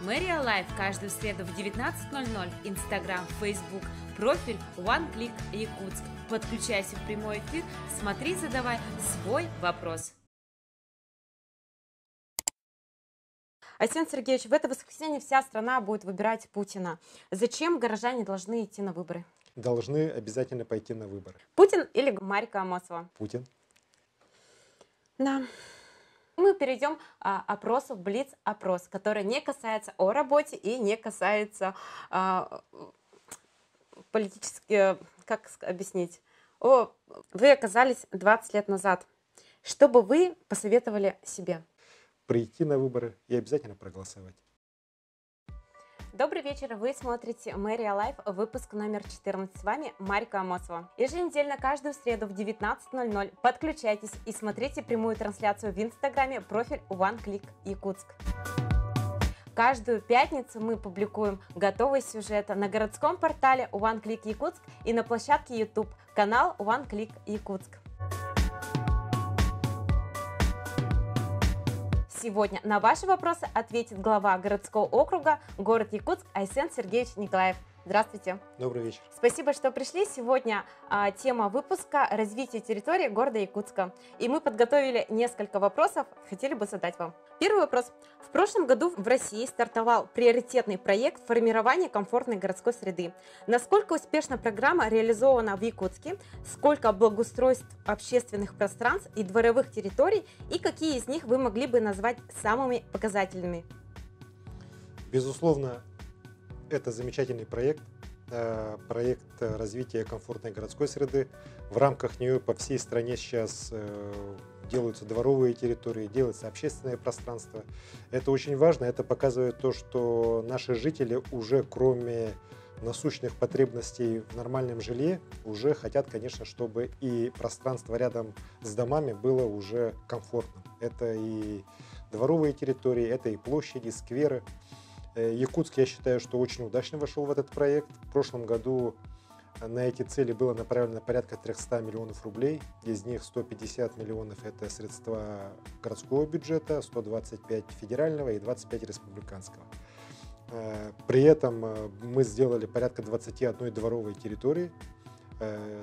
Мэрия Лайф каждую среду в 19:00, Инстаграм, Фейсбук, профиль One Click Якутск. Подключайся в прямой эфир, смотри, задавай свой вопрос. Арсен Сергеевич, в это воскресенье вся страна будет выбирать Путина. Зачем горожане должны идти на выборы? Должны обязательно пойти на выборы. Путин или Марика Амосова? Путин. Да. Мы перейдем к опросу, блиц-опрос, который не касается о работе и не касается политически, как объяснить. Вы оказались 20 лет назад. Что бы вы посоветовали себе? Прийти на выборы и обязательно проголосовать. Добрый вечер, вы смотрите Мэрия Лайф, выпуск номер 14. С вами Марика Амосова. Еженедельно, каждую среду в 19:00 подключайтесь и смотрите прямую трансляцию в Инстаграме, профиль One Click Якутск. Каждую пятницу мы публикуем готовые сюжеты на городском портале One Click Якутск и на площадке YouTube, канал One Click Якутск. Сегодня на ваши вопросы ответит глава городского округа, город Якутск, Арсен Сергеевич Николаев. Здравствуйте. Добрый вечер. Спасибо, что пришли. Сегодня тема выпуска «Развитие территории города Якутска». И мы подготовили несколько вопросов, хотели бы задать вам. Первый вопрос. В прошлом году в России стартовал приоритетный проект формирования комфортной городской среды. Насколько успешно программа реализована в Якутске? Сколько благоустройств общественных пространств и дворовых территорий? И какие из них вы могли бы назвать самыми показательными? Безусловно, это замечательный проект, проект развития комфортной городской среды. В рамках нее по всей стране сейчас делаются дворовые территории, делается общественное пространство. Это очень важно, это показывает то, что наши жители уже кроме насущных потребностей в нормальном жилье уже хотят, конечно, чтобы и пространство рядом с домами было уже комфортным. Это и дворовые территории, это и площади, скверы. Якутск, я считаю, что очень удачно вошел в этот проект. В прошлом году на эти цели было направлено порядка 300 миллионов рублей. Из них 150 миллионов – это средства городского бюджета, 125 федерального и 25 республиканского. При этом мы сделали порядка 21 дворовой территории.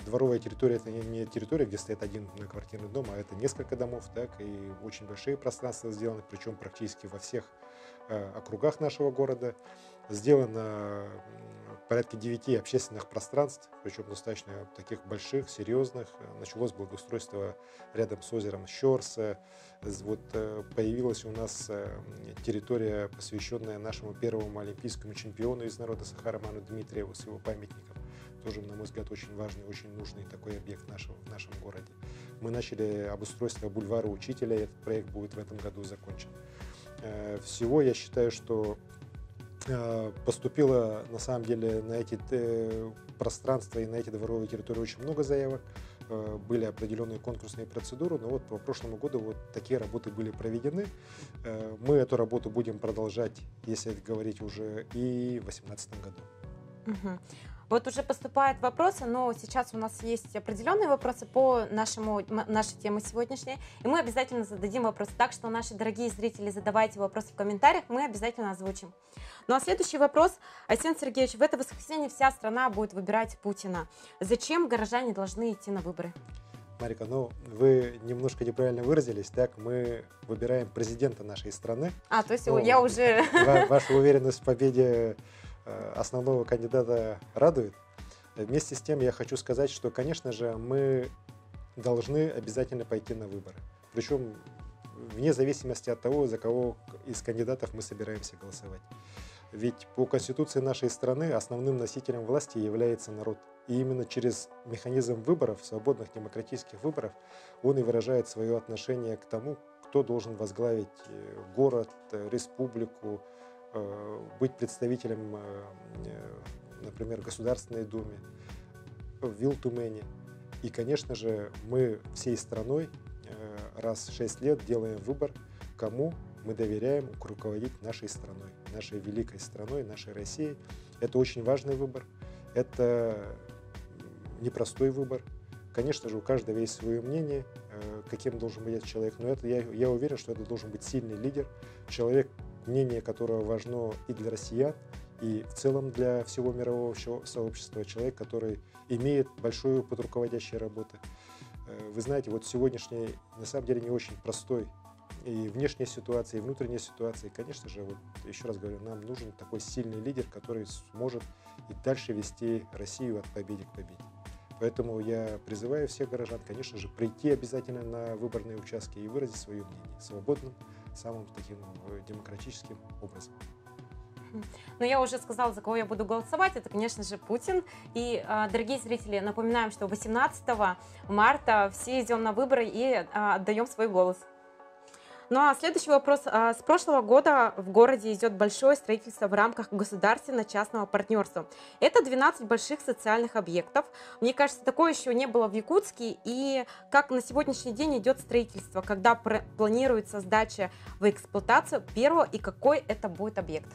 Дворовая территория – это не территория, где стоит один многоквартирный дом, а это несколько домов, так, и очень большие пространства сделаны, причем практически во всех округах нашего города. Сделано порядка 9 общественных пространств, причем достаточно таких больших, серьезных. Началось благоустройство рядом с озером Щорса. Вот появилась у нас территория, посвященная нашему первому олимпийскому чемпиону из народа Сахараману Дмитриеву с его памятником. Тоже, на мой взгляд, очень важный, очень нужный такой объект в нашем городе. Мы начали обустройство бульвара Учителя, и этот проект будет в этом году закончен. Всего я считаю, что поступило на самом деле на эти пространства и на эти дворовые территории очень много заявок. Были определенные конкурсные процедуры, но вот по прошлому году вот такие работы были проведены. Мы эту работу будем продолжать, если говорить уже и в 2018 году. Вот уже поступают вопросы, но сейчас у нас есть определенные вопросы по нашей теме сегодняшней, и мы обязательно зададим вопрос. Так что, наши дорогие зрители, задавайте вопросы в комментариях, мы обязательно озвучим. Ну а следующий вопрос. Арсен Сергеевич, в это воскресенье вся страна будет выбирать Путина. Зачем горожане должны идти на выборы? Марика, ну вы немножко неправильно выразились, так, мы выбираем президента нашей страны. То есть я уже... Ваша уверенность в победе основного кандидата радует. Вместе с тем я хочу сказать, что, конечно же, мы должны обязательно пойти на выборы. Причем вне зависимости от того, за кого из кандидатов мы собираемся голосовать. Ведь по Конституции нашей страны основным носителем власти является народ. И именно через механизм выборов, свободных демократических выборов, он и выражает свое отношение к тому, кто должен возглавить город, республику, быть представителем, например, в Государственной Думе, в Вилтумене. И, конечно же, мы всей страной раз в 6 лет делаем выбор, кому мы доверяем руководить нашей страной, нашей великой страной, нашей Россией. Это очень важный выбор, это непростой выбор. Конечно же, у каждого есть свое мнение, каким должен быть этот человек, но я уверен, что это должен быть сильный лидер, человек, мнение которого важно и для россиян, и в целом для всего мирового сообщества, человек, который имеет большой опыт руководящей работы. Вы знаете, вот сегодняшний, на самом деле, не очень простой и внешняя ситуация, и внутренняя ситуация. И, конечно же, вот еще раз говорю, нам нужен такой сильный лидер, который сможет и дальше вести Россию от победы к победе. Поэтому я призываю всех горожан, конечно же, прийти обязательно на выборные участки и выразить свое мнение свободным, самым таким демократическим образом. Но я уже сказала, за кого я буду голосовать. Это, конечно же, Путин. И, дорогие зрители, напоминаем, что 18 марта все идем на выборы и отдаем свой голос. Ну а следующий вопрос. С прошлого года в городе идет большое строительство в рамках государственно-частного партнерства. Это 12 больших социальных объектов. Мне кажется, такое еще не было в Якутске. И как на сегодняшний день идет строительство, когда планируется сдача в эксплуатацию первого и какой это будет объект?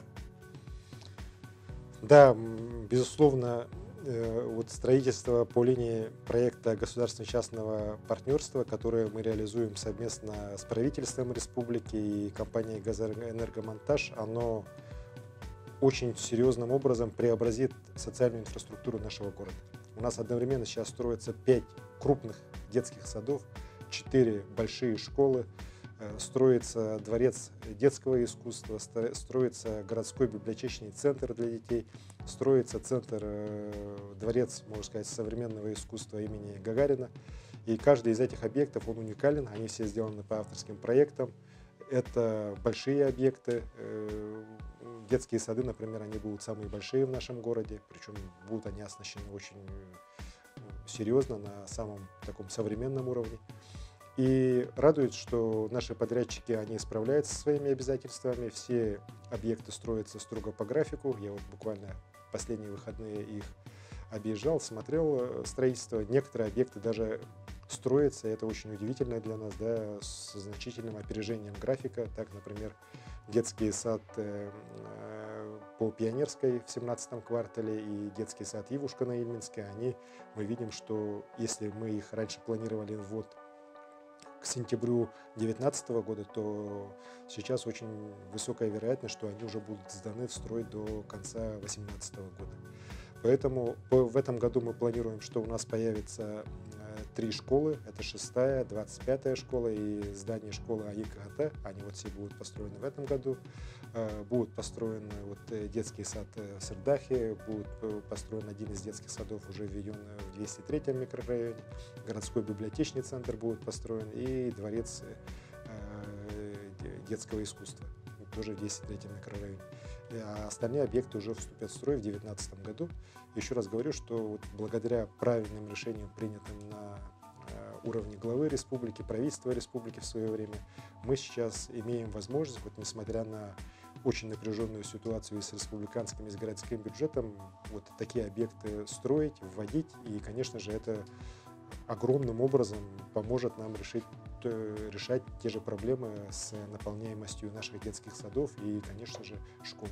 Да, безусловно, вот строительство по линии проекта государственно-частного партнерства, которое мы реализуем совместно с правительством республики и компанией «Газэнергомонтаж», оно очень серьезным образом преобразит социальную инфраструктуру нашего города. У нас одновременно сейчас строится 5 крупных детских садов, 4 большие школы, строится дворец детского искусства, строится городской библиотечный центр для детей, строится дворец, можно сказать, современного искусства имени Гагарина. И каждый из этих объектов, он уникален, они все сделаны по авторским проектам. Это большие объекты. Детские сады, например, они будут самые большие в нашем городе, причем будут они оснащены очень серьезно, на самом таком современном уровне. И радует, что наши подрядчики, они справляются со своими обязательствами, все объекты строятся строго по графику. Я вот буквально последние выходные их объезжал, смотрел строительство. Некоторые объекты даже строятся, и это очень удивительно для нас, да, с значительным опережением графика. Так, например, детский сад по Пионерской в 17-м квартале и детский сад Ивушка на Ильминской, мы видим, что если мы их раньше планировали ввод к сентябрю 2019 года, то сейчас очень высокая вероятность, что они уже будут сданы в строй до конца 2018 года. Поэтому в этом году мы планируем, что у нас появится 3 школы. Это 6-я, 25-я школа и здание школы АИК-ГТ. Они вот все будут построены в этом году. Будут построены детский сад в Сырдахе, будет построен один из детских садов, уже введен в 203-м микрорайоне. Городской библиотечный центр будет построен и дворец детского искусства, тоже в 203-м микрорайоне. А остальные объекты уже вступят в строй в 2019 году. Еще раз говорю, что вот благодаря правильным решениям, принятым на уровне главы республики, правительства республики в свое время, мы сейчас имеем возможность, вот несмотря на очень напряженную ситуацию с республиканским и с городским бюджетом, вот такие объекты строить, вводить. И, конечно же, это огромным образом поможет нам решать те же проблемы с наполняемостью наших детских садов и, конечно же, школ.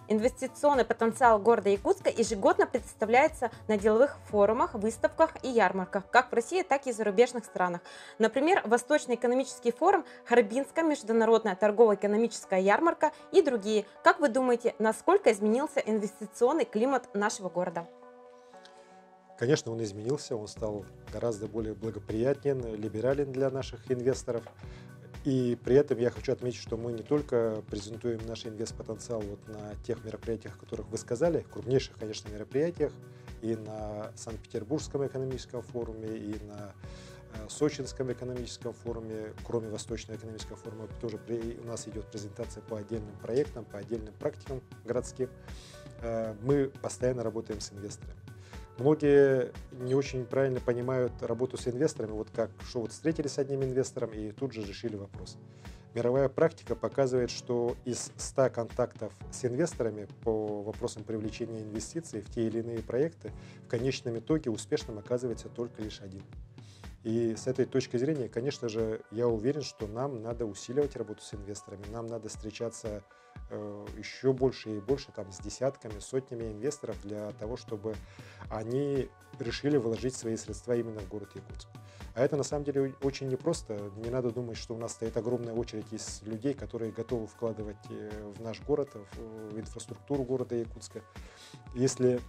Инвестиционный потенциал города Якутска ежегодно представляется на деловых форумах, выставках и ярмарках, как в России, так и в зарубежных странах. Например, Восточный экономический форум, Харбинская международная торгово-экономическая ярмарка и другие. Как вы думаете, насколько изменился инвестиционный климат нашего города? Конечно, он изменился, он стал гораздо более благоприятен, либерален для наших инвесторов. И при этом я хочу отметить, что мы не только презентуем наш инвестпотенциал вот на тех мероприятиях, о которых вы сказали, крупнейших, конечно, мероприятиях, и на Санкт-Петербургском экономическом форуме, и на Сочинском экономическом форуме, кроме Восточного экономического форума, тоже у нас идет презентация по отдельным проектам, по отдельным практикам городским. Мы постоянно работаем с инвесторами. Многие не очень правильно понимают работу с инвесторами, что встретились с одним инвестором и тут же решили вопрос. Мировая практика показывает, что из 100 контактов с инвесторами по вопросам привлечения инвестиций в те или иные проекты в конечном итоге успешным оказывается только лишь один. И с этой точки зрения, конечно же, я уверен, что нам надо усиливать работу с инвесторами, нам надо встречаться еще больше и больше, там, с десятками, сотнями инвесторов для того, чтобы они решили вложить свои средства именно в город Якутск. А это на самом деле очень непросто. Не надо думать, что у нас стоит огромная очередь из людей, которые готовы вкладывать в наш город, в инфраструктуру города Якутска. Если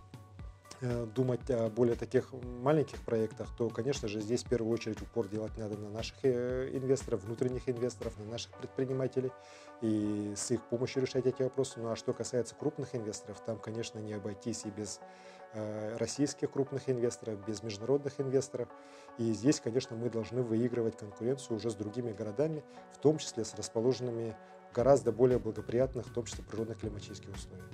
думать о более таких маленьких проектах, то, конечно же, здесь в первую очередь упор делать надо на наших инвесторов, внутренних инвесторов, на наших предпринимателей и с их помощью решать эти вопросы. Ну а что касается крупных инвесторов, там, конечно, не обойтись и без российских крупных инвесторов, без международных инвесторов. И здесь, конечно, мы должны выигрывать конкуренцию уже с другими городами, в том числе с расположенными гораздо более благоприятных, в том числе природных климатических условиях.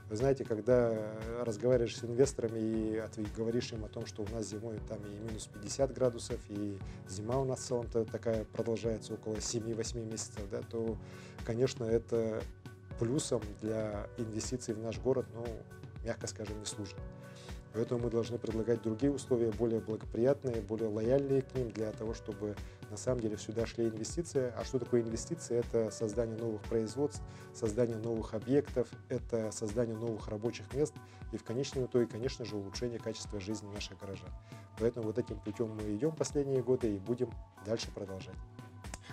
Вы знаете, когда разговариваешь с инвесторами и говоришь им о том, что у нас зимой там и минус 50 градусов, и зима у нас в целом-то такая продолжается около 7-8 месяцев, да, то, конечно, это плюсом для инвестиций в наш город, ну, мягко скажем, не служит. Поэтому мы должны предлагать другие условия, более благоприятные, более лояльные к ним, для того, чтобы на самом деле сюда шли инвестиции. А что такое инвестиции? Это создание новых производств, создание новых объектов, это создание новых рабочих мест и в конечном итоге, конечно же, улучшение качества жизни наших горожан. Поэтому вот этим путем мы идем последние годы и будем дальше продолжать.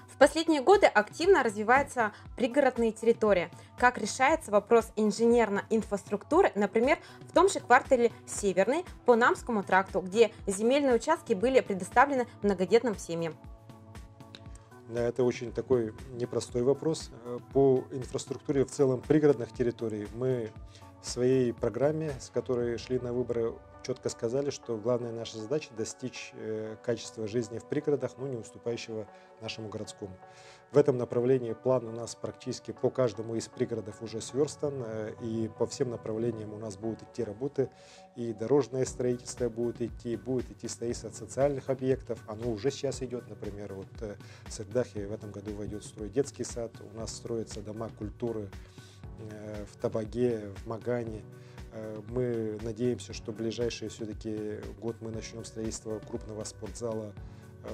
В последние годы активно развиваются пригородные территории. Как решается вопрос инженерной инфраструктуры, например, в том же квартале Северный по Намскому тракту, где земельные участки были предоставлены многодетным семьям? Да, это очень такой непростой вопрос. По инфраструктуре в целом пригородных территорий мы в своей программе, с которой шли на выборы, четко сказали, что главная наша задача достичь качества жизни в пригородах, но не уступающего нашему городскому. В этом направлении план у нас практически по каждому из пригородов уже сверстан, и по всем направлениям у нас будут идти работы, и дорожное строительство будет идти строительство социальных объектов, оно уже сейчас идет, например, вот в Сырдахе в этом году войдет в строй детский сад, у нас строятся дома культуры в Табаге, в Магане. Мы надеемся, что в ближайший все-таки год мы начнем строительство крупного спортзала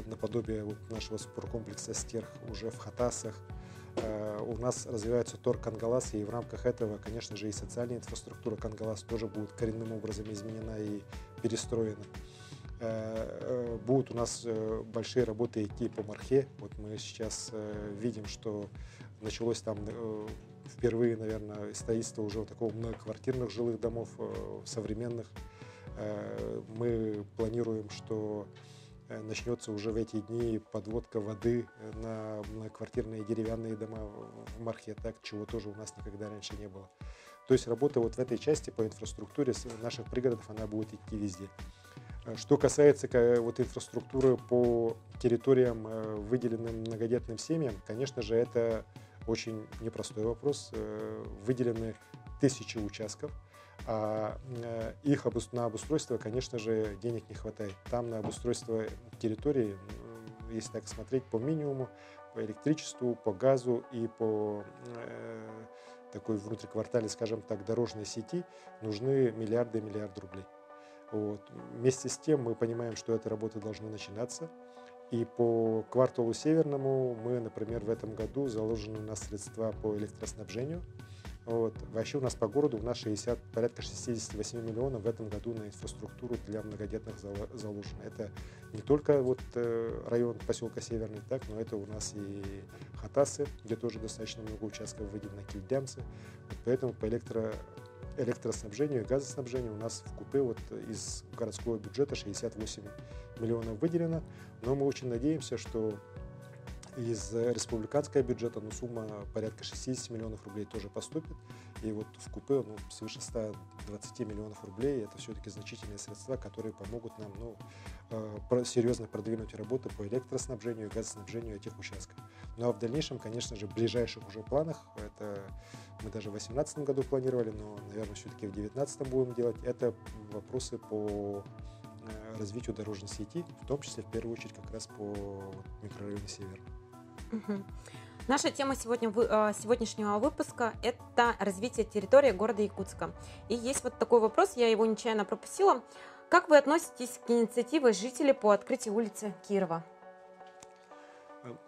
наподобие вот нашего спорткомплекса «Стерх» уже в Хатасах. У нас развивается торг Кангалас, и в рамках этого, конечно же, и социальная инфраструктура Кангалас тоже будет коренным образом изменена и перестроена. Будут у нас большие работы идти по Мархе. Вот мы сейчас видим, что началось там впервые, наверное, строительство уже такого многоквартирных жилых домов современных. Мы планируем, что начнется уже в эти дни подводка воды на многоквартирные деревянные дома в Мархе, так, чего тоже у нас никогда раньше не было. То есть работа вот в этой части по инфраструктуре наших пригородов, она будет идти везде. Что касается вот инфраструктуры по территориям, выделенным многодетным семьям, конечно же, это очень непростой вопрос. Выделены тысячи участков, а их на обустройство, конечно же, денег не хватает. Там на обустройство территории, если так смотреть, по минимуму, по электричеству, по газу и по такой внутриквартале, скажем так, дорожной сети нужны миллиарды и миллиарды рублей. Вот. Вместе с тем мы понимаем, что эта работа должна начинаться. И по кварталу Северному мы, например, в этом году заложены у нас средства по электроснабжению. Вот. Вообще у нас по городу порядка 68 миллионов в этом году на инфраструктуру для многодетных заложено. Это не только вот район поселка Северный, так, но это у нас и Хатасы, где тоже достаточно много участков выделено, Кильдямцы. Вот поэтому по электроснабжению и газоснабжению у нас в купе вот из городского бюджета 68 миллионов выделено, но мы очень надеемся, что из республиканского бюджета сумма порядка 60 миллионов рублей тоже поступит, и вот в купе свыше 120 миллионов рублей это все-таки значительные средства, которые помогут нам серьезно продвинуть работу по электроснабжению и газоснабжению этих участков. Ну а в дальнейшем, конечно же, в ближайших уже планах, это мы даже в 2018 году планировали, но, наверное, все-таки в 2019 будем делать, это вопросы по развитию дорожной сети, в том числе, в первую очередь, как раз по микрорайону Север. Угу. Наша тема сегодняшнего выпуска – это развитие территории города Якутска. И есть вот такой вопрос, я его нечаянно пропустила. Как вы относитесь к инициативе жителей по открытию улицы Кирова?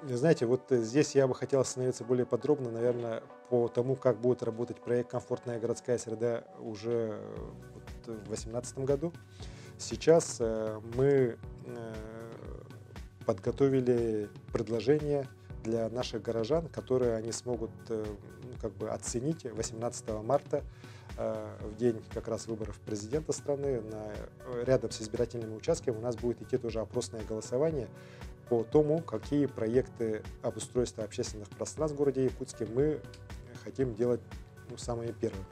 Знаете, вот здесь я бы хотел остановиться более подробно, наверное, по тому, как будет работать проект «Комфортная городская среда» уже в 2018 году. Сейчас мы подготовили предложение для наших горожан, которые они смогут как бы оценить 18 марта, в день как раз выборов президента страны. Рядом с избирательными участками у нас будет идти тоже опросное голосование по тому, какие проекты обустройства общественных пространств в городе Якутске мы хотим делать самыми первыми.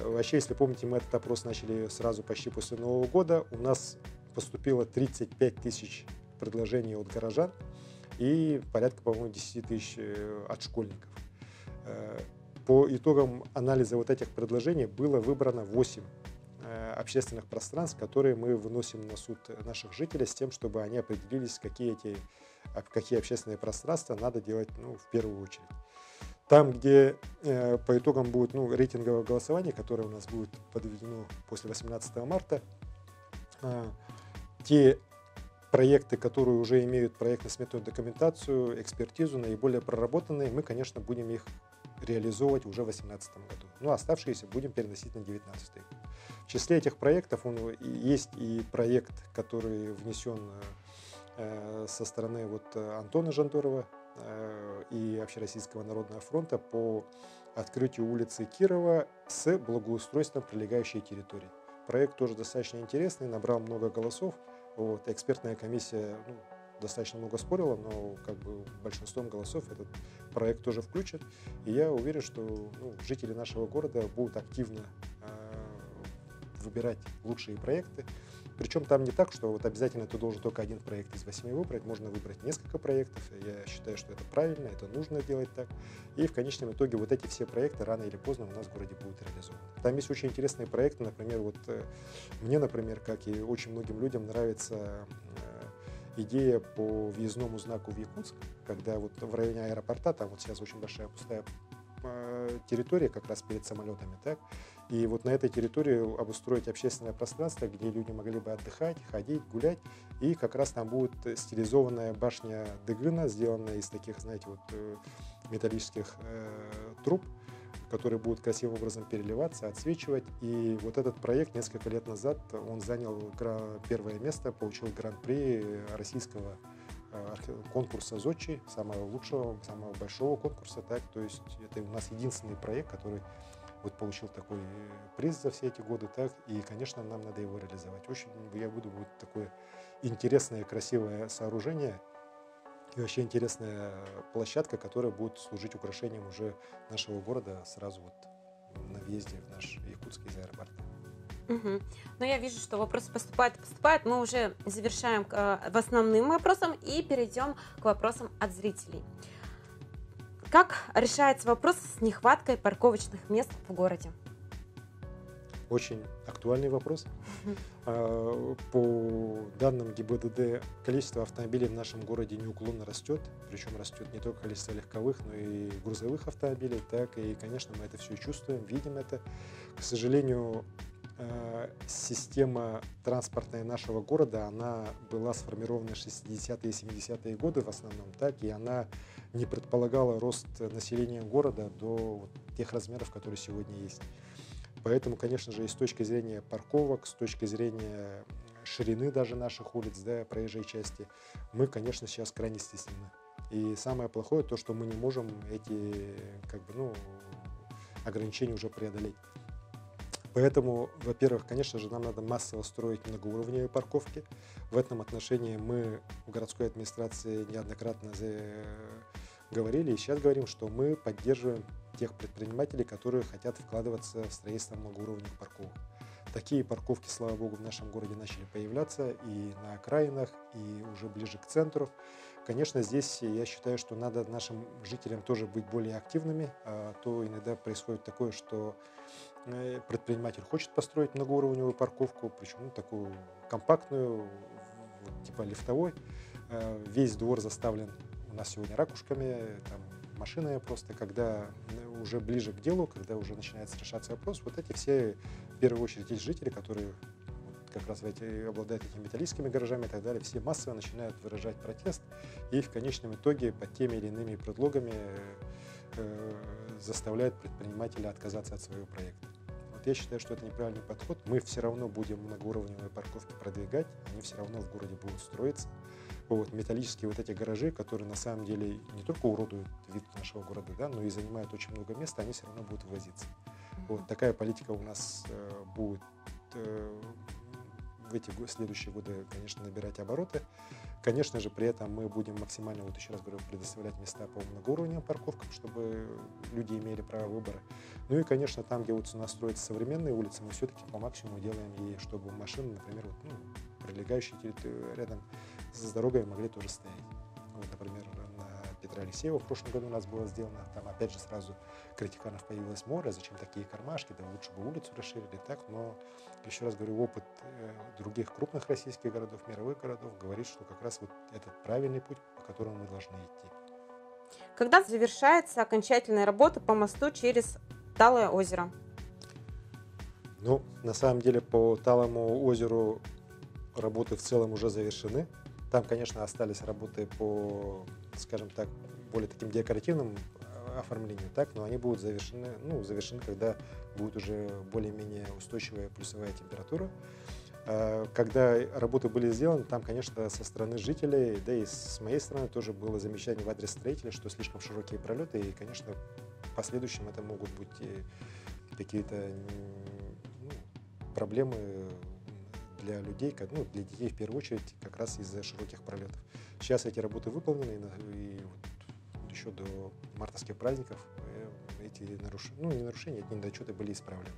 Вообще, если помните, мы этот опрос начали сразу почти после Нового года. У нас поступило 35 тысяч предложений от горожан и порядка, по-моему, 10 тысяч от школьников. По итогам анализа вот этих предложений было выбрано 8 общественных пространств, которые мы выносим на суд наших жителей с тем, чтобы они определились, какие общественные пространства надо делать в первую очередь. Там, где по итогам будет рейтинговое голосование, которое у нас будет подведено после 18 марта, те проекты, которые уже имеют проектно-сметную документацию, экспертизу, наиболее проработанные, мы, конечно, будем их реализовывать уже в 2018 году. Ну, оставшиеся будем переносить на 2019 год. В числе этих проектов есть и проект, который внесен со стороны Антона Жандорова и Общероссийского народного фронта по открытию улицы Кирова с благоустройством прилегающей территории. Проект тоже достаточно интересный, набрал много голосов. Экспертная комиссия достаточно много спорила, но большинством голосов этот проект тоже включат. И я уверен, что жители нашего города будут активно выбирать лучшие проекты. Причем там не так, что обязательно ты должен только один проект из 8 выбрать, можно выбрать несколько проектов. Я считаю, что это правильно, это нужно делать так. И в конечном итоге эти все проекты рано или поздно у нас в городе будут реализованы. Там есть очень интересные проекты, например, мне, например, как и очень многим людям, нравится идея по въездному знаку в Якутск, когда в районе аэропорта, там сейчас очень большая пустая территория как раз перед самолетами, так? И на этой территории обустроить общественное пространство, где люди могли бы отдыхать, ходить, гулять, и как раз там будет стилизованная башня Дыгына, сделанная из таких, знаете, металлических труб, которые будут красивым образом переливаться, отсвечивать. И этот проект несколько лет назад он занял первое место, получил гран-при российского конкурса ЗОЧИ, самого лучшего, самого большого конкурса. Так? То есть это у нас единственный проект, который получил такой приз за все эти годы. Так? И, конечно, нам надо его реализовать. Очень, я буду такое интересное, красивое сооружение и вообще интересная площадка, которая будет служить украшением уже нашего города сразу на въезде в наш Якутск из аэропорта. Угу. Но я вижу, что вопросы поступают. Мы уже завершаем к основным вопросам и перейдем к вопросам от зрителей. Как решается вопрос с нехваткой парковочных мест в городе? Очень актуальный вопрос. По данным ГИБДД, количество автомобилей в нашем городе неуклонно растет. Причем растет не только количество легковых, но и грузовых автомобилей. Так, и, конечно, мы это все чувствуем, видим это. К сожалению, система транспортная нашего города, она была сформирована в 60-е и 70-е годы в основном, так, и она не предполагала рост населения города до тех размеров, которые сегодня есть. Поэтому, конечно же, и с точки зрения парковок, с точки зрения ширины даже наших улиц, да, проезжей части, мы, конечно, сейчас крайне стеснены. И самое плохое то, что мы не можем эти ограничения уже преодолеть. Поэтому, во-первых, конечно же, нам надо массово строить многоуровневые парковки. В этом отношении мы в городской администрации неоднократно говорили и сейчас говорим, что мы поддерживаем тех предпринимателей, которые хотят вкладываться в строительство многоуровневых парковок. Такие парковки, слава богу, в нашем городе начали появляться и на окраинах, и уже ближе к центру. Конечно, здесь я считаю, что надо нашим жителям тоже быть более активными, а то иногда происходит такое, что предприниматель хочет построить многоуровневую парковку, причем такую компактную, типа лифтовой. Весь двор заставлен у нас сегодня ракушками, там, машинами просто. Когда уже ближе к делу, когда уже начинается решаться вопрос, эти все, в первую очередь, есть жители, которые как раз обладают этими металлическими гаражами и так далее, все массово начинают выражать протест и в конечном итоге под теми или иными предлогами заставляют предпринимателя отказаться от своего проекта. Вот я считаю, что это неправильный подход. Мы все равно будем многоуровневые парковки продвигать, они все равно в городе будут строиться. Вот, металлические вот эти гаражи, которые на самом деле не только уродуют вид нашего города, да, но и занимают очень много места, они все равно будут ввозиться. Вот такая политика у нас будет в эти следующие годы, конечно, набирать обороты. Конечно же, при этом мы будем максимально, вот еще раз говорю, предоставлять места по многоуровневым парковкам, чтобы люди имели право выбора. Ну и, конечно, там, где вот у нас строятся современные улицы, мы все-таки по максимуму делаем, и чтобы машины, например, вот, прилегающие рядом с дорогой могли тоже стоять. Вот, например, на Петра Алексеева в прошлом году у нас было сделано, там опять же сразу критиканов появилось море, зачем такие кармашки, да лучше бы улицу расширили, так, но еще раз говорю, опыт других крупных российских городов, мировых городов говорит, что как раз вот этот правильный путь, по которому мы должны идти. Когда завершается окончательная работа по мосту через Талое озеро? Ну, на самом деле по Талому озеру работы в целом уже завершены. Там, конечно, остались работы по, скажем так, более таким декоративным оформлению, так, но они будут завершены, когда будет уже более-менее устойчивая плюсовая температура. Когда работы были сделаны, там, конечно, со стороны жителей, да и с моей стороны тоже было замечание в адрес строителей, что слишком широкие пролеты, и, конечно, в последующем это могут быть какие-то проблемы для людей, для детей в первую очередь, как раз из-за широких пролетов. Сейчас эти работы выполнены, и вот еще до мартовских праздников эти нарушения, эти недочеты были исправлены.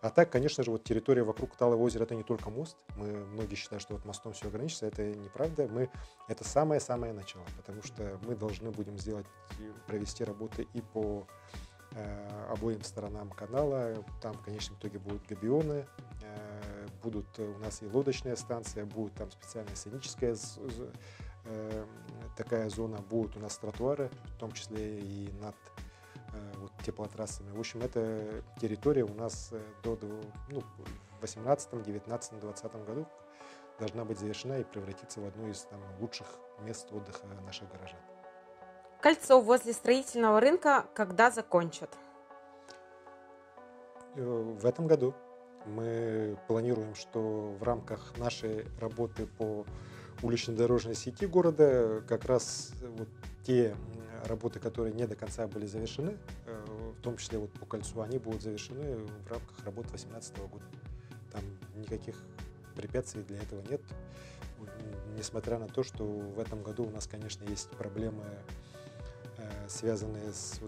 А так, конечно же, вот территория вокруг Талого озера — это не только мост. Многие считают, что вот мостом все ограничится. Это неправда. Это самое-самое начало, потому что мы должны будем провести работы и по обоим сторонам канала. Там в конечном итоге будут габионы, будут у нас и лодочная станция, будет там специальная сценическая такая зона, будут у нас тротуары, в том числе и над теплотрассами. В общем, эта территория у нас в 2018, 2019, 2020 году должна быть завершена и превратиться в одно из лучших мест отдыха наших горожан. Кольцо возле строительного рынка когда закончат? В этом году. Мы планируем, что в рамках нашей работы по улично-дорожной сети города как раз вот те работы, которые не до конца были завершены, в том числе вот по кольцу, они будут завершены в рамках работ 2018 года. Там никаких препятствий для этого нет, несмотря на то, что в этом году у нас, конечно, есть проблемы, связанные с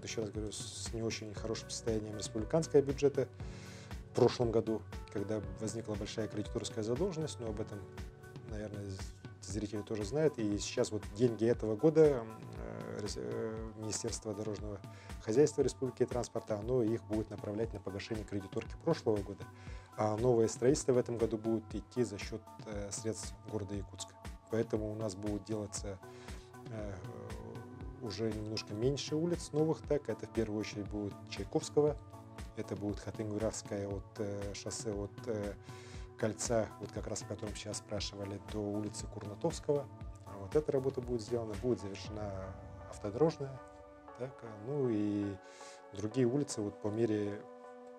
не очень хорошим состоянием республиканского бюджета. В прошлом году, когда возникла большая кредиторская задолженность, но об этом, наверное, зрители тоже знают. И сейчас вот деньги этого года Министерство дорожного хозяйства Республики и транспорта, оно их будет направлять на погашение кредиторки прошлого года. А новое строительство в этом году будет идти за счет средств города Якутска. Поэтому у нас будут делаться уже немножко меньше улиц новых. Так, это в первую очередь будет Чайковского. Это будет Хатынь-Гуравская от шоссе от кольца, вот как раз о котором сейчас спрашивали, до улицы Курнатовского. Вот эта работа будет сделана, будет завершена автодорожная. Так, и другие улицы вот по мере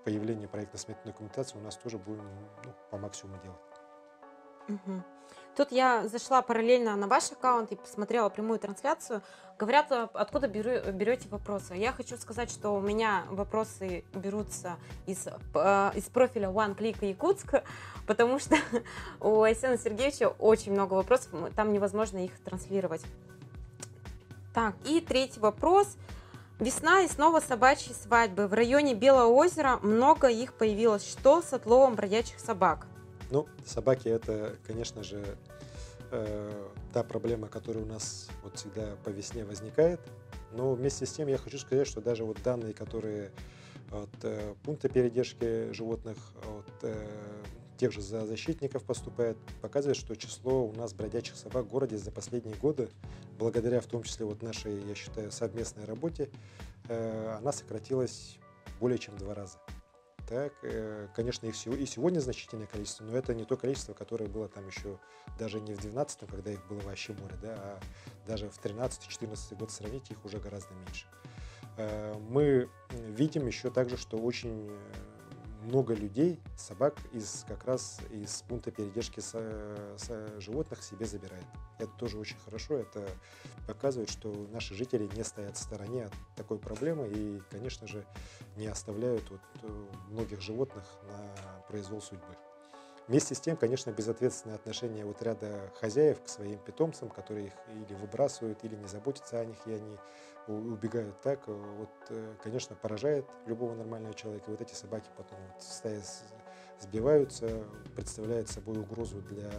появления проектно-сметной документации у нас тоже будем по максимуму делать. Угу. Тут я зашла параллельно на ваш аккаунт и посмотрела прямую трансляцию. Говорят, откуда берете вопросы. Я хочу сказать, что у меня вопросы берутся из профиля OneClick Якутск, потому что у Айсена Сергеевича очень много вопросов, там невозможно их транслировать. Так, и третий вопрос. Весна и снова собачьи свадьбы. В районе Белого озера много их появилось. Что с отловом бродячих собак? Собаки — это, конечно же, та проблема, которая у нас вот всегда по весне возникает. Но вместе с тем я хочу сказать, что даже вот данные, которые от пункта передержки животных, от тех же зоозащитников поступают, показывают, что число у нас бродячих собак в городе за последние годы, благодаря в том числе вот нашей, я считаю, совместной работе, она сократилась более чем в 2 раза. Так, конечно, их и сегодня значительное количество, но это не то количество, которое было там еще даже не в 12-м, когда их было вообще море, да, а даже в 13-14 год сравнить их уже гораздо меньше. Мы видим еще также, что очень много людей, собак как раз из пункта передержки животных себе забирает. Это тоже очень хорошо, это показывает, что наши жители не стоят в стороне от такой проблемы и, конечно же, не оставляют многих животных на произвол судьбы. Вместе с тем, конечно, безответственное отношение ряда хозяев к своим питомцам, которые их или выбрасывают, или не заботятся о них, и они убегают так, конечно, поражает любого нормального человека. Эти собаки потом в стае сбиваются, представляют собой угрозу для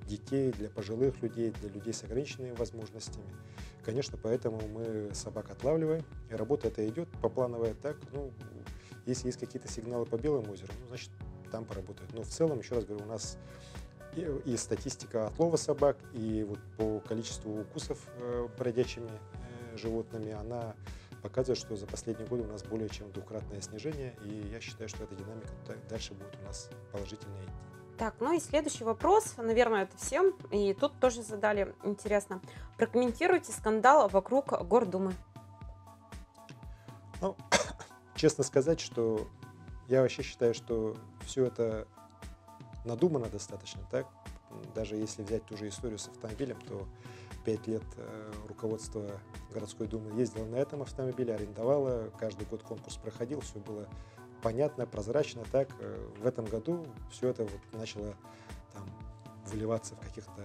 детей, для пожилых людей, для людей с ограниченными возможностями. Конечно, поэтому мы собак отлавливаем, и работа эта идет поплановая так. Если есть какие-то сигналы по Белому озеру, значит, там поработают. Но в целом, еще раз говорю, у нас и статистика отлова собак, и по количеству укусов бродячими животными, она показывает, что за последние годы у нас более чем двукратное снижение, и я считаю, что эта динамика дальше будет у нас положительно идти. Так, и следующий вопрос, наверное, это всем, и тут тоже задали, интересно. Прокомментируйте скандал вокруг Гордумы. Честно сказать, что я вообще считаю, что все это надумано достаточно, так? Даже если взять ту же историю с автомобилем, то 5 лет руководство городской думы ездило на этом автомобиле, арендовало, каждый год конкурс проходил, все было понятно, прозрачно. Так, в этом году все это начало выливаться в каких-то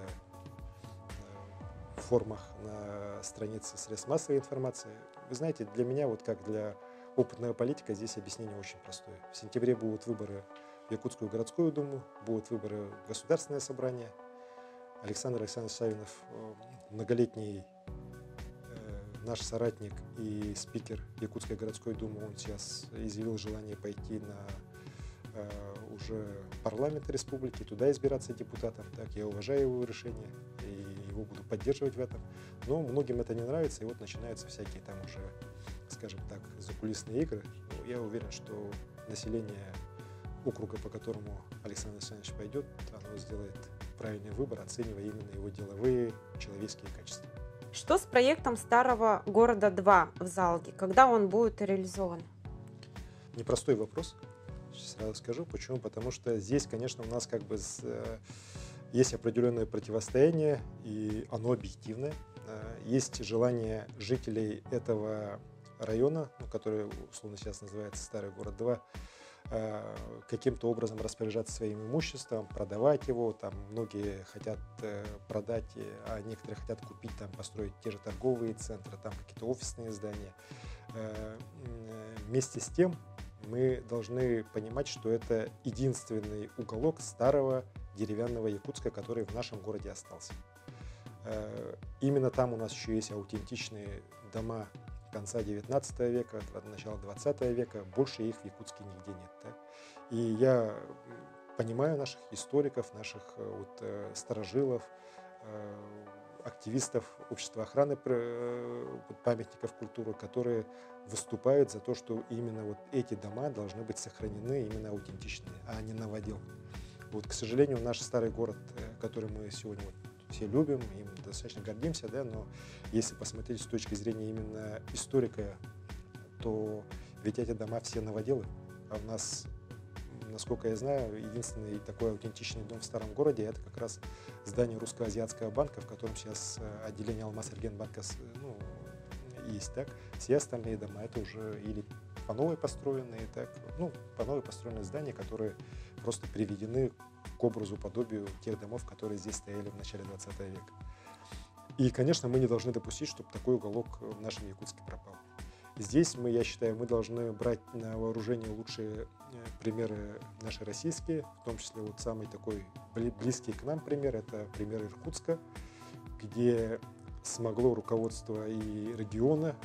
формах на странице средств массовой информации. Вы знаете, для меня, как для опытного политика, здесь объяснение очень простое. В сентябре будут выборы в Якутскую городскую думу, будут выборы в Государственное собрание. Александр Александрович Савинов, многолетний наш соратник и спикер Якутской городской думы, он сейчас изъявил желание пойти на уже парламент республики, туда избираться депутатом. Так, я уважаю его решение и его буду поддерживать в этом. Но многим это не нравится, и начинаются всякие там уже, скажем так, закулисные игры. Я уверен, что население округа, по которому Александр Александрович пойдет, оно сделает правильный выбор, оценивая именно его деловые, человеческие качества. Что с проектом Старого города-2 в Залге? Когда он будет реализован? Непростой вопрос. Сразу скажу, почему. Потому что здесь, конечно, у нас есть определенное противостояние, и оно объективное. Есть желание жителей этого района, который условно сейчас называется Старый город-2, каким-то образом распоряжаться своим имуществом, продавать его. Многие хотят продать, а некоторые хотят купить, построить те же торговые центры, какие-то офисные здания. Вместе с тем мы должны понимать, что это единственный уголок старого деревянного Якутска, который в нашем городе остался. Именно там у нас еще есть аутентичные дома конца 19 века, начала 20 века, больше их в Якутске нигде нет. Так? И я понимаю наших историков, наших старожилов, активистов общества охраны памятников культуры, которые выступают за то, что именно эти дома должны быть сохранены именно аутентичные, а не новодел. К сожалению, наш старый город, который мы сегодня все любим, им достаточно гордимся, да, но если посмотреть с точки зрения именно историка, то ведь эти дома все новоделы, а у нас, насколько я знаю, единственный такой аутентичный дом в старом городе — это как раз здание Русско-Азиатского банка, в котором сейчас отделение Алмаз-Эргенбанка есть. Так? Все остальные дома — это уже или по новой построенные, по новой построенные здания, которые просто приведены к образу, подобию тех домов, которые здесь стояли в начале 20 века. И, конечно, мы не должны допустить, чтобы такой уголок в нашем Якутске пропал. Здесь я считаю, мы должны брать на вооружение лучшие примеры наши российские, в том числе самый такой близкий к нам пример — это пример Иркутска, где смогло руководство и региона,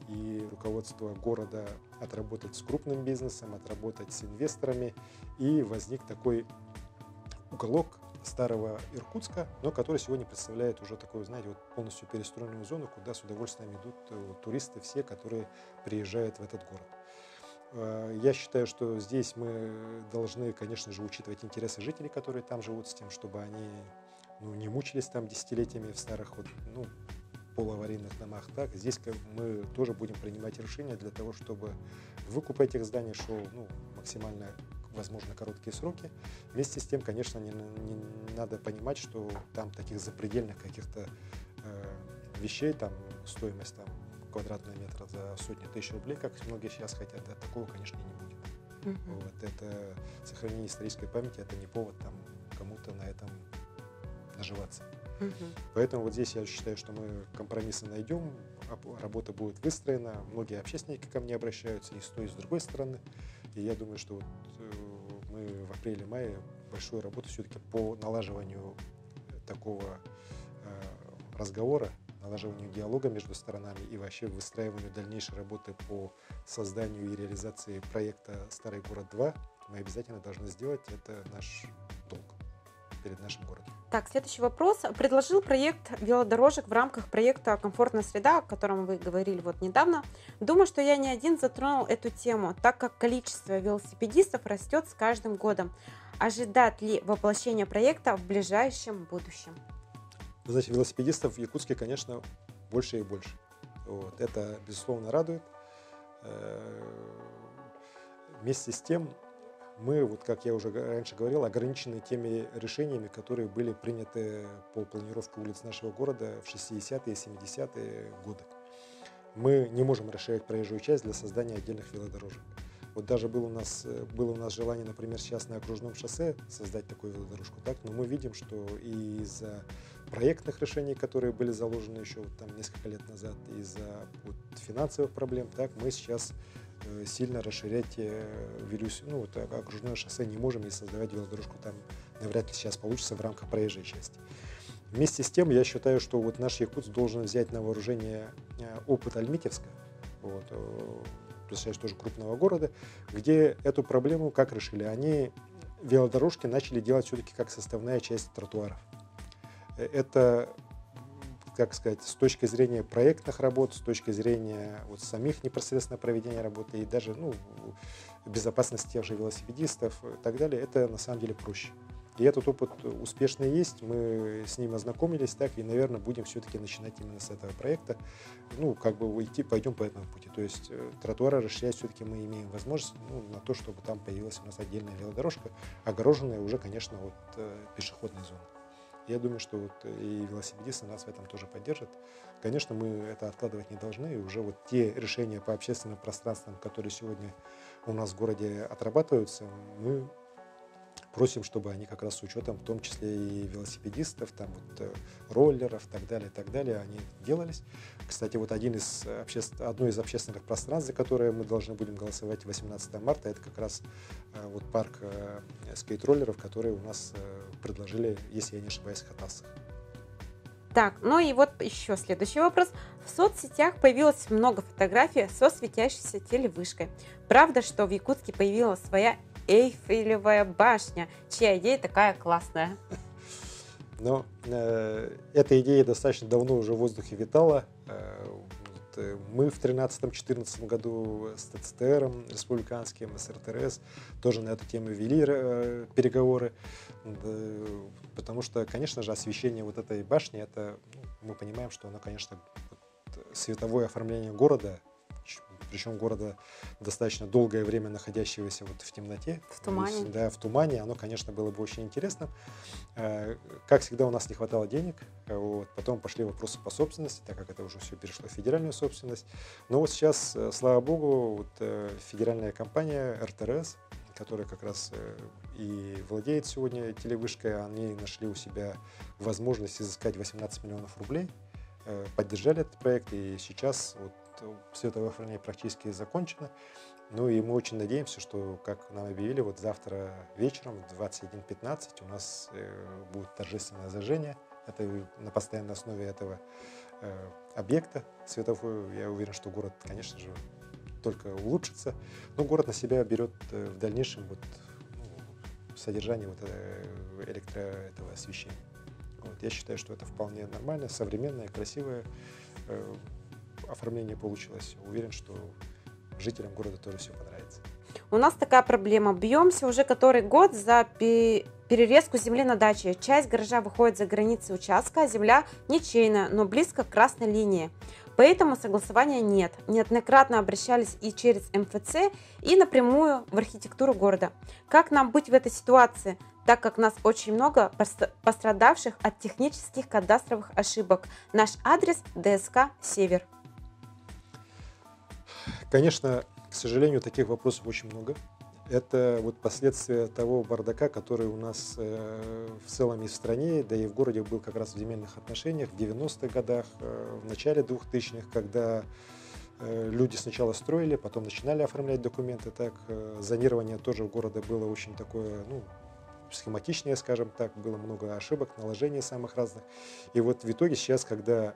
и руководство города отработать с крупным бизнесом, отработать с инвесторами, и возник такой уголок старого Иркутска, но который сегодня представляет уже такую, полностью перестроенную зону, куда с удовольствием идут туристы все, которые приезжают в этот город. Я считаю, что здесь мы должны, конечно же, учитывать интересы жителей, которые там живут, с тем, чтобы они не мучились там десятилетиями в старых полуаварийных домах. Так, здесь мы тоже будем принимать решения для того, чтобы выкуп этих зданий шел максимально, возможно, короткие сроки. Вместе с тем, конечно, не надо понимать, что там таких запредельных каких-то вещей, там стоимость квадратного метра за сотни тысяч рублей, как многие сейчас хотят, да, такого, конечно, не будет. Это сохранение исторической памяти, это не повод кому-то на этом наживаться. Поэтому здесь я считаю, что мы компромиссы найдем, работа будет выстроена, многие общественники ко мне обращаются и с той, и с другой стороны. И я думаю, что мы в апреле-мае большую работу все-таки по налаживанию такого разговора, налаживанию диалога между сторонами и вообще выстраиванию дальнейшей работы по созданию и реализации проекта «Старый город-2» мы обязательно должны сделать. Это наш долг перед нашим городом. Так, следующий вопрос. Предложил проект велодорожек в рамках проекта «Комфортная среда», о котором вы говорили недавно. Думаю, что я не один затронул эту тему, так как количество велосипедистов растет с каждым годом. Ожидает ли воплощение проекта в ближайшем будущем? Значит, велосипедистов в Якутске, конечно, больше и больше. Это, безусловно, радует. Вместе с тем, мы, как я уже раньше говорил, ограничены теми решениями, которые были приняты по планировке улиц нашего города в 60-е и 70-е годы. Мы не можем расширять проезжую часть для создания отдельных велодорожек. Даже было у нас желание, например, сейчас на окружном шоссе создать такую велодорожку, но мы видим, что и из-за проектных решений, которые были заложены еще несколько лет назад, из-за финансовых проблем, мы сейчас сильно расширять окружное шоссе не можем, и создавать велодорожку там навряд ли сейчас получится в рамках проезжей части. Вместе с тем, я считаю, что наш Якутск должен взять на вооружение опыт Альметьевска, представляешь, тоже крупного города, где эту проблему как решили? Они велодорожки начали делать все-таки как составная часть тротуаров. Это, как сказать, с точки зрения проектных работ, с точки зрения самих непосредственно проведения работы и даже безопасности тех же велосипедистов и так далее, это на самом деле проще. И этот опыт успешно есть, мы с ним ознакомились, и, наверное, будем все-таки начинать именно с этого проекта, пойдем по этому пути. То есть тротуары расширять все-таки мы имеем возможность на то, чтобы там появилась у нас отдельная велодорожка, огороженная уже, конечно, пешеходной зоной. Я думаю, что и велосипедисты нас в этом тоже поддержат. Конечно, мы это откладывать не должны, и уже те решения по общественным пространствам, которые сегодня у нас в городе отрабатываются, мы просим, чтобы они как раз с учетом, в том числе и велосипедистов, роллеров и так далее, они делались. Кстати, одно из общественных пространств, за которое мы должны будем голосовать 18 марта, это как раз парк скейт-роллеров, которые у нас предложили, если я не ошибаюсь, Хатасах. Так, еще следующий вопрос. В соцсетях появилось много фотографий со светящейся телевышкой. Правда, что в Якутске появилась своя Эйфелевая башня, чья идея такая классная? Но эта идея достаточно давно уже в воздухе витала. Мы в 2013-2014 году с ТЦТРом республиканским, с РТРС тоже на эту тему вели переговоры, потому что, конечно же, освещение этой башни, это, мы понимаем, что оно, конечно, световое оформление города, причем города достаточно долгое время находящегося в темноте. В тумане. Да, в тумане. Оно, конечно, было бы очень интересным. Как всегда, у нас не хватало денег. Потом пошли вопросы по собственности, так как это уже все перешло в федеральную собственность. Но сейчас, слава богу, федеральная компания РТРС, которая как раз и владеет сегодня телевышкой, они нашли у себя возможность изыскать 18 миллионов рублей, поддержали этот проект, и сейчас световое оформление практически закончено. И мы очень надеемся, что, как нам объявили, завтра вечером в 21:15 у нас будет торжественное зажжение. Это на постоянной основе этого объекта светового. Я уверен, что город, конечно же, только улучшится. Но город на себя берет в дальнейшем содержание этого освещения. Я считаю, что это вполне нормально, современное, красивое оформление получилось. Уверен, что жителям города тоже все понравится. У нас такая проблема. Бьемся уже который год за перерезку земли на даче. Часть гаража выходит за границы участка, а земля ничейная, но близко к красной линии. Поэтому согласования нет. Неоднократно обращались и через МФЦ, и напрямую в архитектуру города. Как нам быть в этой ситуации, так как нас очень много пострадавших от технических кадастровых ошибок? Наш адрес ДСК «Север». Конечно, к сожалению, таких вопросов очень много. Это вот последствия того бардака, который у нас в целом и в стране, да и в городе был как раз в земельных отношениях в 90-х годах, в начале 2000-х, когда люди сначала строили, потом начинали оформлять документы. Так, зонирование тоже в городе было очень такое, ну, схематичнее, скажем так, было много ошибок, наложений самых разных. И вот в итоге сейчас, когда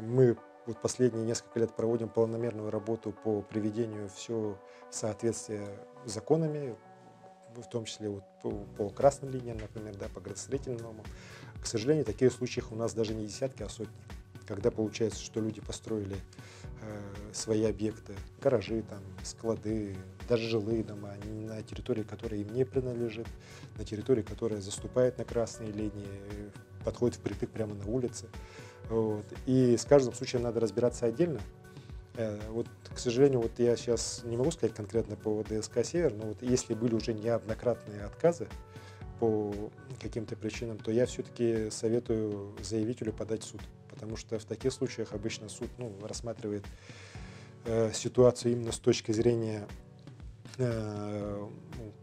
мы вот последние несколько лет проводим планомерную работу по приведению все в соответствие с законами, в том числе вот по красным линиям, например, да, по градостроительным нормам. К сожалению, таких случаев у нас даже не десятки, а сотни. Когда получается, что люди построили свои объекты, гаражи, там, склады, даже жилые дома на территории, которая им не принадлежит, на территории, которая заступает на красные линии, подходит впритык прямо на улице. Вот. И с каждым случаем надо разбираться отдельно. Вот, к сожалению, вот я сейчас не могу сказать конкретно по ДСК «Север», но вот если были уже неоднократные отказы по каким-то причинам, то я все-таки советую заявителю подать в суд. Потому что в таких случаях обычно суд рассматривает ситуацию именно с точки зрения,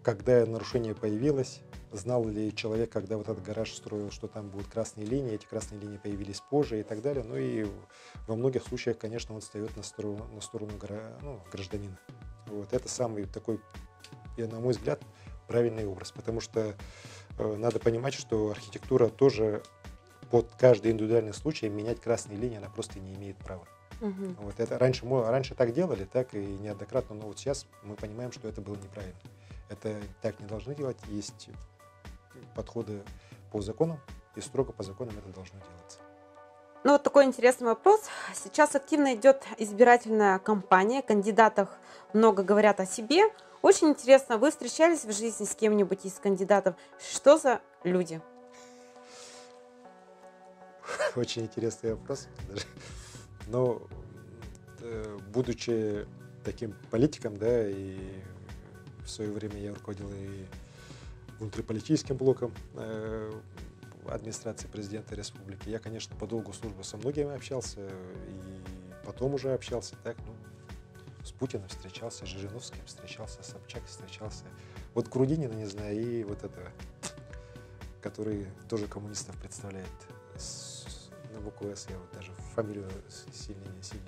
когда нарушение появилось, знал ли человек, когда вот этот гараж строил, что там будут красные линии, эти красные линии появились позже и так далее. Ну и во многих случаях, конечно, он встает на сторону гражданина. Вот. Это самый такой, на мой взгляд, правильный образ, потому что надо понимать, что архитектура тоже под каждый индивидуальный случай менять красные линии она просто не имеет права. Вот это раньше так делали, так и неоднократно, но вот сейчас мы понимаем, что это было неправильно. Это так не должны делать, есть подходы по законам, и строго по законам это должно делаться. Ну вот такой интересный вопрос. Сейчас активно идет избирательная кампания, кандидатов много говорят о себе. Очень интересно, вы встречались в жизни с кем-нибудь из кандидатов? Что за люди? Очень интересный вопрос. Но будучи таким политиком, да, и в свое время я руководил и внутриполитическим блоком администрации президента республики, я, конечно, по долгу службы со многими общался, и потом уже общался, так, с Путиным встречался, с Жириновским встречался, с Собчак встречался. Вот Грудинина, не знаю, и вот этого, который тоже коммунистов представляет, на букву «С», я вот даже фамилию сильно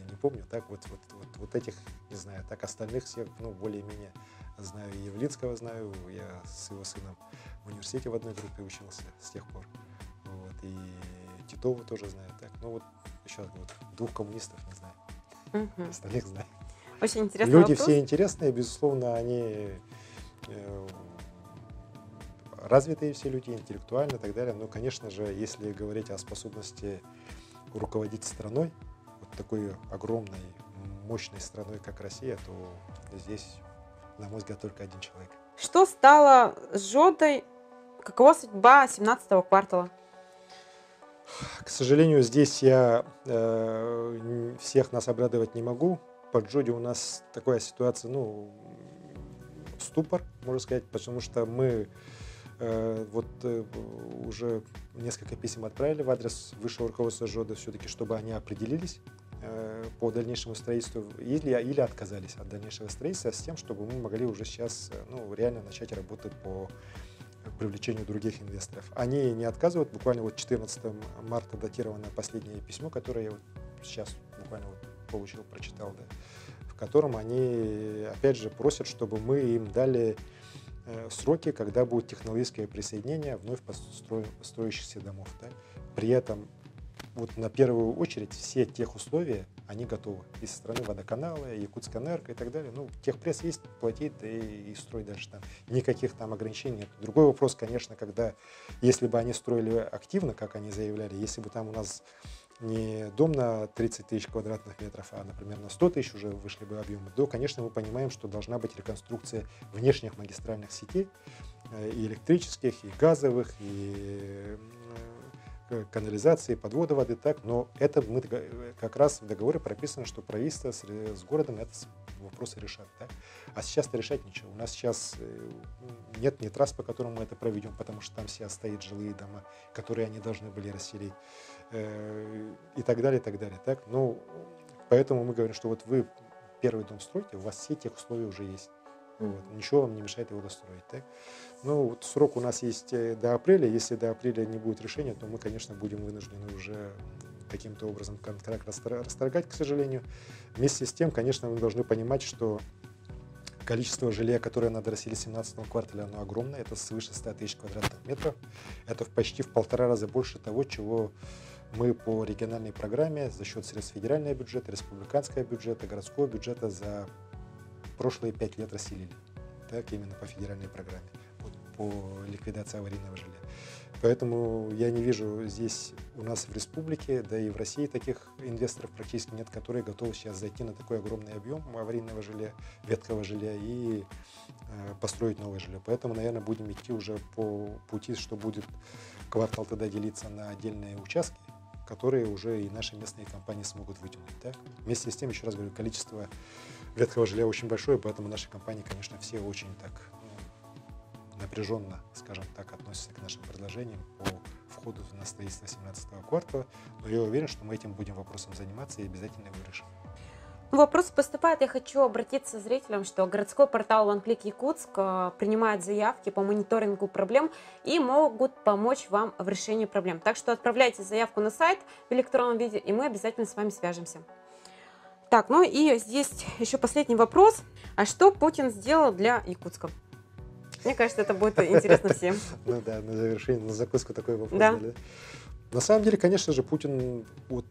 не помню, так, вот этих, не знаю, так остальных всех, более-менее знаю, и Явлинского знаю, я с его сыном в университете в одной группе учился с тех пор, вот, и Титова тоже знаю, так, еще двух коммунистов не знаю, остальных знаю. Очень интересный Люди вопрос. все интересные, безусловно, они развитые все люди, интеллектуально и так далее. Но, конечно же, если говорить о способности руководить страной, вот такой огромной, мощной страной, как Россия, то здесь, на мой взгляд, только один человек. Что стало с Жодой? Какова судьба 17-го квартала? К сожалению, здесь я всех нас обрадовать не могу. По Джоде у нас такая ситуация, ступор, можно сказать, потому что мы уже несколько писем отправили в адрес высшего руководства Жода, все-таки, чтобы они определились по дальнейшему строительству или отказались от дальнейшего строительства с тем, чтобы мы могли уже сейчас реально начать работать по привлечению других инвесторов. Они не отказывают, буквально 14 марта датировано последнее письмо, которое я сейчас буквально получил, прочитал, да, в котором они опять же просят, чтобы мы им дали сроки, когда будет технологическое присоединение вновь строящихся домов. Да. При этом на первую очередь все тех условия, они готовы. И со стороны водоканала, и Якутскэнерго и так далее. Техпресс есть, платить и строй дальше там. Никаких там ограничений нет. Другой вопрос, конечно, если бы они строили активно, как они заявляли, если бы там у нас не дом на 30 тысяч квадратных метров, а, например, на 100 тысяч уже вышли бы объемы, то, конечно, мы понимаем, что должна быть реконструкция внешних магистральных сетей, и электрических, и газовых, и канализации, подвода воды, так, но это мы как раз в договоре прописано, что правительство с городом этот вопрос решат. Так? А сейчас-то решать ничего. У нас сейчас нет ни трасс, по которым мы это проведем, потому что там сейчас стоят жилые дома, которые они должны были расселить, и так далее, и так далее. Так? Ну, поэтому мы говорим, что вот вы первый дом строите, у вас все тех условия уже есть. Вот. Ничего вам не мешает его достроить. Так? Ну, вот срок у нас есть до апреля. Если до апреля не будет решения, то мы, конечно, будем вынуждены уже каким-то образом контракт расторгать, к сожалению. Вместе с тем, конечно, мы должны понимать, что количество жилья, которое надо расселить в 2017 квартале, оно огромное. Это свыше 100 тысяч квадратных метров. Это почти в 1,5 раза больше того, чего мы по региональной программе за счет средств федерального бюджета, республиканского бюджета, городского бюджета за прошлые 5 лет расселили. Так, именно по федеральной программе, вот, по ликвидации аварийного жилья. Поэтому я не вижу здесь у нас в республике, да и в России таких инвесторов практически нет, которые готовы сейчас зайти на такой огромный объем аварийного жилья, ветхого жилья и построить новое жилье. Поэтому, наверное, будем идти уже по пути, что будет квартал тогда делиться на отдельные участки, которые уже и наши местные компании смогут вытянуть. Так? Вместе с тем, еще раз говорю, количество ветхого жилья очень большое, поэтому наши компании, конечно, все очень так напряженно, скажем так, относятся к нашим предложениям по входу на строительство 2017 квартала. Но я уверен, что мы этим будем вопросом заниматься и обязательно его решим. Вопрос поступает. Я хочу обратиться к зрителям, что городской портал OneClick Якутск принимает заявки по мониторингу проблем и могут помочь вам в решении проблем. Так что отправляйте заявку на сайт в электронном виде, и мы обязательно с вами свяжемся. Так, ну и здесь еще последний вопрос. А что Путин сделал для Якутска? Мне кажется, это будет интересно всем. Ну да, на завершение, на закуску такой вопрос. Да. На самом деле, конечно же, Путин, вот,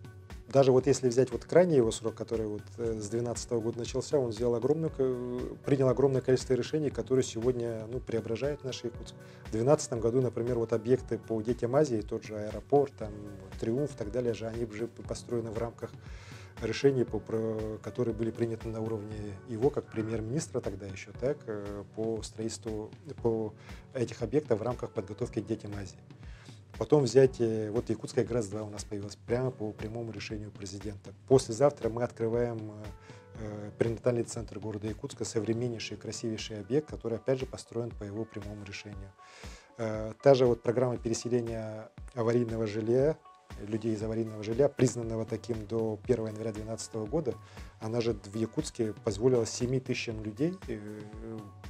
даже вот если взять вот крайний его срок, который вот с 2012 года начался, он принял огромное количество решений, которые сегодня преображают наш Якутск. В 2012 году, например, вот объекты по детям Азии, тот же аэропорт, там, Триумф и так далее, они уже построены в рамках решений, которые были приняты на уровне его, как премьер-министра тогда еще, так, по строительству по этих объектов в рамках подготовки к детям Азии. Потом взять, вот Якутская ГРЭС-2 у нас появилась прямо по прямому решению президента. Послезавтра мы открываем перинатальный центр города Якутска, современнейший, красивейший объект, который, опять же, построен по его прямому решению. Та же вот программа переселения аварийного жилья, людей из аварийного жилья, признанного таким до 1 января 2012 года, она же в Якутске позволила 7 тысячам людей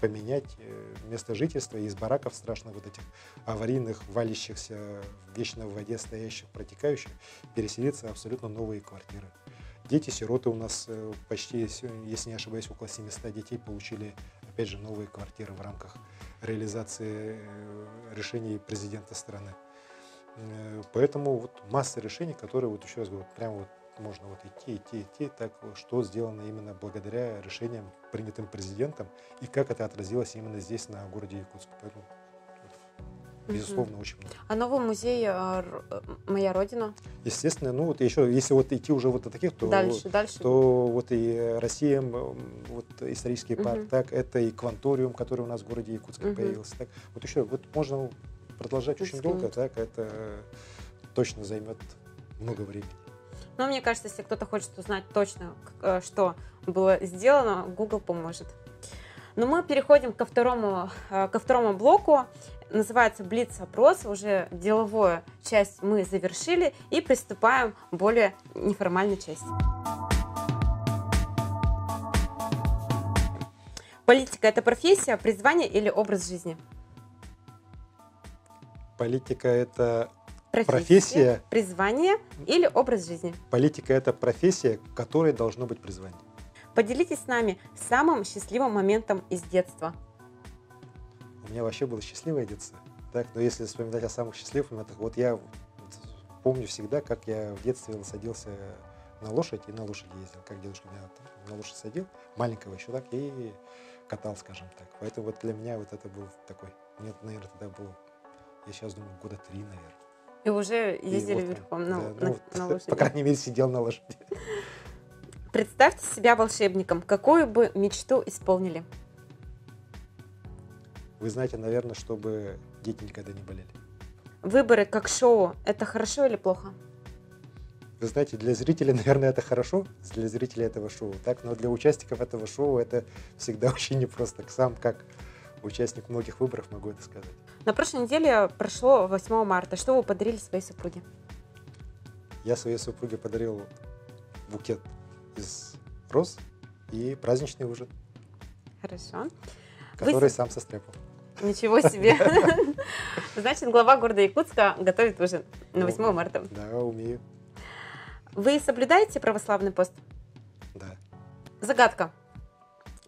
поменять место жительства и из бараков страшно вот этих аварийных, валящихся, вечно в воде стоящих, протекающих, переселиться в абсолютно новые квартиры. Дети-сироты у нас почти, если не ошибаюсь, около 700 детей получили, опять же, новые квартиры в рамках реализации решений президента страны. Поэтому вот масса решений, которые, вот еще раз говорю, прямо вот можно вот идти, так что сделано именно благодаря решениям, принятым президентом, и как это отразилось именно здесь, на городе Якутск. Поэтому, безусловно, очень много. А новый музей «Моя Родина»? Естественно, ну вот еще, если вот идти уже вот до таких, то, дальше. то вот и Россия, вот исторический парк, так, это и Кванториум, который у нас в городе Якутске появился. Так. Вот еще, вот можно продолжать очень долго, так, это точно займет много времени. Но мне кажется, если кто-то хочет узнать точно, что было сделано, Google поможет. Но мы переходим ко второму блоку. Называется Блиц-опрос. Уже деловую часть мы завершили и приступаем к более неформальной части. Политика – это профессия, призвание или образ жизни? Политика – это профессия, призвание или образ жизни? Политика – это профессия, которой должно быть призвание. Поделитесь с нами самым счастливым моментом из детства. У меня вообще было счастливое детство. Так, но если вспоминать о самых счастливых моментах, вот я помню всегда, как я в детстве садился на лошадь и на лошади ездил, как дедушка меня на лошадь садил, маленького еще так, и катал, скажем так. Поэтому вот для меня вот это был такой, мне, наверное, тогда было, я сейчас думаю, года 3, наверное. И уже ездили вот так, верхом да, ну, на лошади. по крайней мере, сидел на лошади. Представьте себя волшебником. Какую бы мечту исполнили? Вы знаете, наверное, чтобы дети никогда не болели. Выборы как шоу – это хорошо или плохо? Вы знаете, для зрителей, наверное, это хорошо, для зрителей этого шоу, так, но для участников этого шоу это всегда очень непросто. Сам как участник многих выборов могу это сказать. На прошлой неделе прошло 8 марта. Что вы подарили своей супруге? Я своей супруге подарил букет из роз и праздничный ужин, Хорошо. который сам состряпал. Ничего себе. Значит, глава города Якутска готовит ужин на 8 марта. Да, умею. Вы соблюдаете православный пост? Да. Загадка.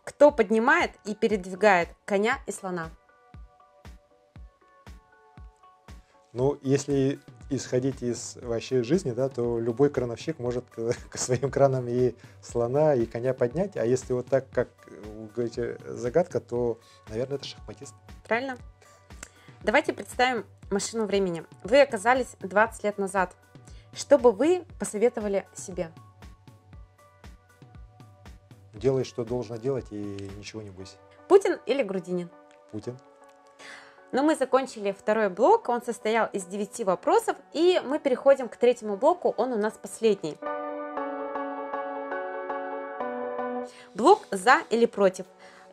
Кто поднимает и передвигает коня и слона? Ну, если исходить из вообще жизни, да, то любой крановщик может к своим кранам и слона, и коня поднять. А если вот так, как вы говорите, загадка, то, наверное, это шахматист. Правильно? Давайте представим машину времени. Вы оказались 20 лет назад. Что бы вы посоветовали себе? Делай, что должно делать, и ничего не бойся. Путин или Грудинин? Путин. Но мы закончили второй блок, он состоял из 9 вопросов, и мы переходим к третьему блоку, он у нас последний. Блок «За» или «Против».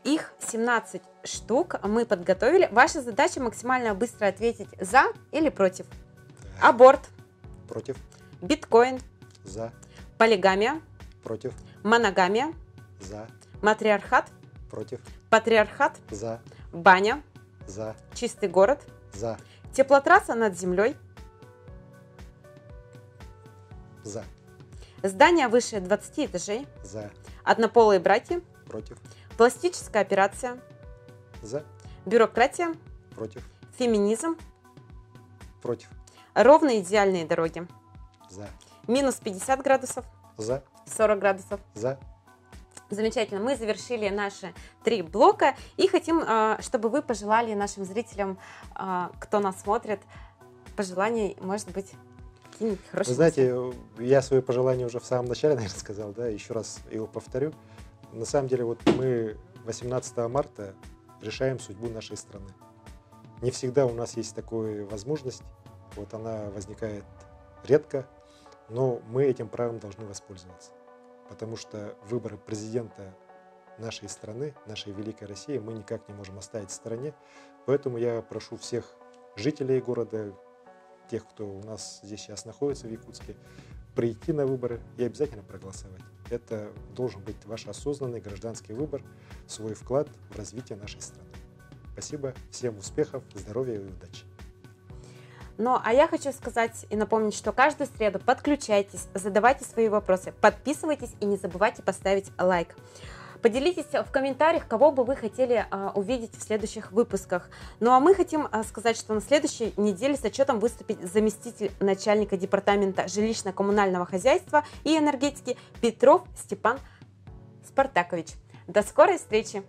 Их 17 штук мы подготовили. Ваша задача максимально быстро ответить «За» или «Против». Аборт. Против. Биткоин. За. Полигамия. Против. Моногамия. За. Матриархат. Против. Патриархат. За. Баня. За. Чистый город. За. Теплотрасса над землей. За. Здание выше 20 этажей. За. Однополые браки. Против. Пластическая операция. За. Бюрократия. Против. Феминизм. Против. Ровные идеальные дороги. За. Минус 50 градусов. За. 40 градусов. За. Замечательно. Мы завершили наши 3 блока и хотим, чтобы вы пожелали нашим зрителям, кто нас смотрит, пожеланий, может быть, какие-нибудь хорошие. Вы знаете, я свои пожелания уже в самом начале, наверное, сказал, да, еще раз его повторю. На самом деле, вот мы 18 марта решаем судьбу нашей страны. Не всегда у нас есть такая возможность, вот она возникает редко, но мы этим правом должны воспользоваться. Потому что выборы президента нашей страны, нашей великой России, мы никак не можем оставить в стороне. Поэтому я прошу всех жителей города, тех, кто у нас здесь сейчас находится в Якутске, прийти на выборы и обязательно проголосовать. Это должен быть ваш осознанный гражданский выбор, свой вклад в развитие нашей страны. Спасибо, всем успехов, здоровья и удачи. Ну, а я хочу сказать и напомнить, что каждую среду подключайтесь, задавайте свои вопросы, подписывайтесь и не забывайте поставить лайк. Поделитесь в комментариях, кого бы вы хотели увидеть в следующих выпусках. Ну а мы хотим сказать, что на следующей неделе с отчетом выступит заместитель начальника департамента жилищно-коммунального хозяйства и энергетики Петров Степан Спартакович. До скорой встречи!